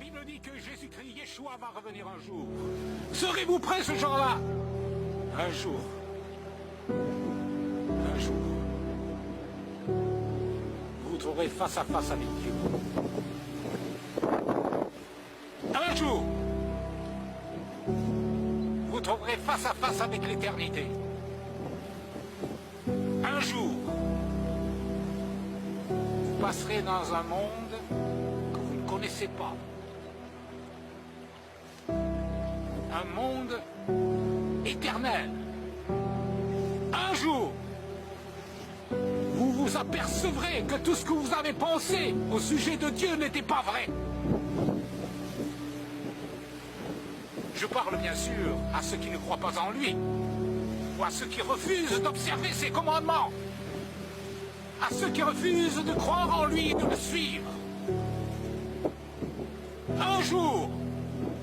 Bible dit que Jésus-Christ, Yeshua, va revenir un jour. Serez-vous prêts ce jour-là? Un jour. Un jour. Vous vous trouverez face à face avec Dieu. Un jour. Vous trouverez face à face avec l'éternité. Un jour. Vous passerez dans un monde que vous ne connaissez pas. Un monde éternel. Un jour, vous vous apercevrez que tout ce que vous avez pensé au sujet de Dieu n'était pas vrai. Je parle bien sûr à ceux qui ne croient pas en lui, ou à ceux qui refusent d'observer ses commandements, à ceux qui refusent de croire en lui et de le suivre. Un jour,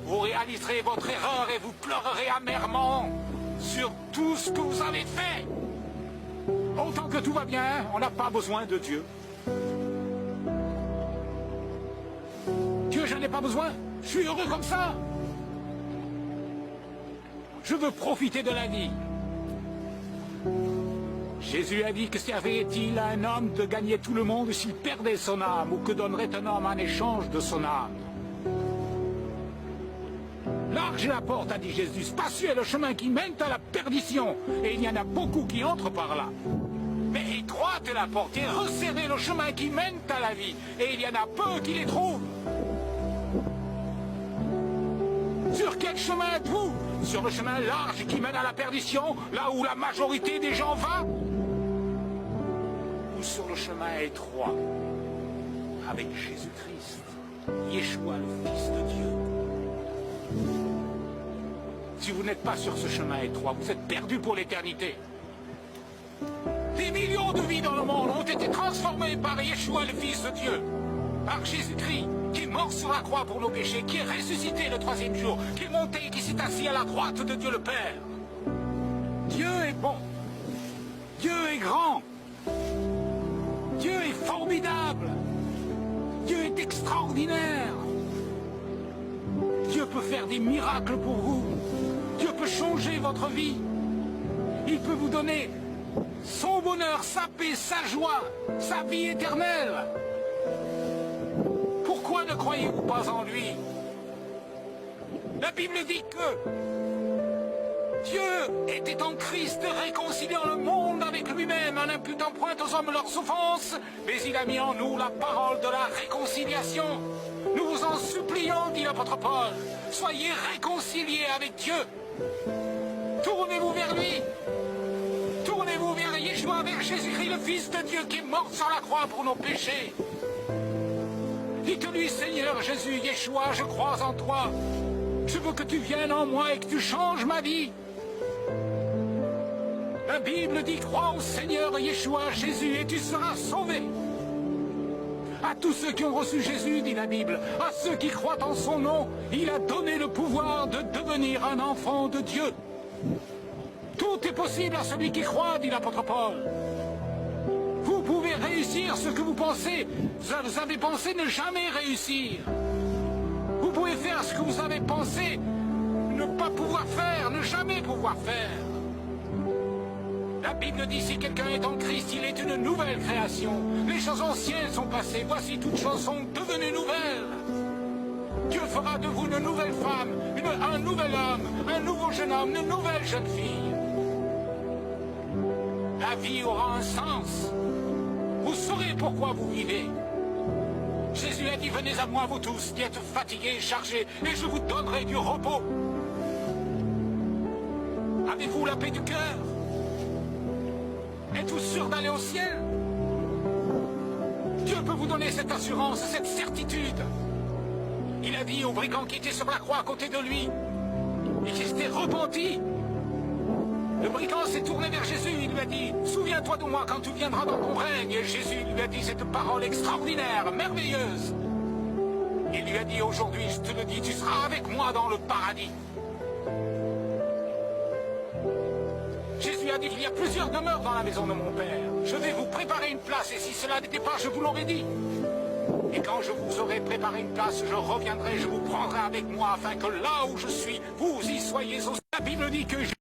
vous réaliserez votre erreur et vous pleurerez amèrement sur tout ce que vous avez fait. Autant que tout va bien, on n'a pas besoin de Dieu. Dieu, je n'ai pas besoin. Je suis heureux comme ça. Je veux profiter de la vie. Jésus a dit que servait-il à un homme de gagner tout le monde s'il perdait son âme, ou que donnerait un homme en échange de son âme? Large est la porte, a dit Jésus, spacieux est le chemin qui mène à la perdition, et il y en a beaucoup qui entrent par là. Mais étroite est la porte, et resserré le chemin qui mène à la vie, et il y en a peu qui les trouvent. Sur quel chemin êtes-vous? Sur le chemin large qui mène à la perdition, là où la majorité des gens va? Ou sur le chemin étroit, avec Jésus-Christ, Yeshua, le Fils de Dieu? Si vous n'êtes pas sur ce chemin étroit, vous êtes perdu pour l'éternité. Des millions de vies dans le monde ont été transformées par Yeshua, le Fils de Dieu, par Jésus-Christ, qui est mort sur la croix pour nos péchés, qui est ressuscité le troisième jour, qui est monté et qui s'est assis à la droite de Dieu le Père. Dieu est bon. Dieu est grand. Dieu est formidable. Dieu est extraordinaire. Dieu peut faire des miracles pour vous. Dieu peut changer votre vie. Il peut vous donner son bonheur, sa paix, sa joie, sa vie éternelle. Pourquoi ne croyez-vous pas en lui? La Bible dit que Dieu était en Christ réconciliant le monde avec lui-même en n'imputant point aux hommes leurs offenses, mais il a mis en nous la parole de la réconciliation. Nous vous en supplions, dit l'apôtre Paul, soyez réconciliés avec Dieu. Tournez-vous vers lui. Tournez-vous vers Yeshua, vers Jésus-Christ, le Fils de Dieu, qui est mort sur la croix pour nos péchés. Dites-lui, Seigneur Jésus, Yeshua, je crois en toi. Je veux que tu viennes en moi et que tu changes ma vie. La Bible dit, crois au Seigneur Yeshua, Jésus, et tu seras sauvé. À tous ceux qui ont reçu Jésus, dit la Bible, à ceux qui croient en son nom, il a donné le pouvoir de devenir un enfant de Dieu. Tout est possible à celui qui croit, dit l'apôtre Paul. Vous pouvez réussir ce que vous pensez. Vous avez pensé ne jamais réussir. Vous pouvez faire ce que vous avez pensé ne pas pouvoir faire, ne jamais pouvoir faire. La Bible dit, si quelqu'un est en Christ, il est une nouvelle création. Les choses anciennes sont passées, voici toutes choses sont devenues nouvelles. Dieu fera de vous une nouvelle femme, un nouvel homme, un nouveau jeune homme, une nouvelle jeune fille. La vie aura un sens. Vous saurez pourquoi vous vivez. Jésus a dit, venez à moi vous tous qui êtes fatigués et chargés, et je vous donnerai du repos. Avez-vous la paix du cœur? Êtes-vous sûr d'aller au ciel? Dieu peut vous donner cette assurance, cette certitude. Il a dit au brigand qui était sur la croix à côté de lui, et qui s'était repenti. Le brigand s'est tourné vers Jésus, il lui a dit, souviens-toi de moi quand tu viendras dans ton règne. Et Jésus lui a dit cette parole extraordinaire, merveilleuse. Il lui a dit, aujourd'hui je te le dis, tu seras avec moi dans le paradis. Jésus a dit qu'il y a plusieurs demeures dans la maison de mon Père. Je vais vous préparer une place, et si cela n'était pas, je vous l'aurais dit. Et quand je vous aurai préparé une place, je reviendrai, je vous prendrai avec moi, afin que là où je suis, vous y soyez aussi. La Bible dit que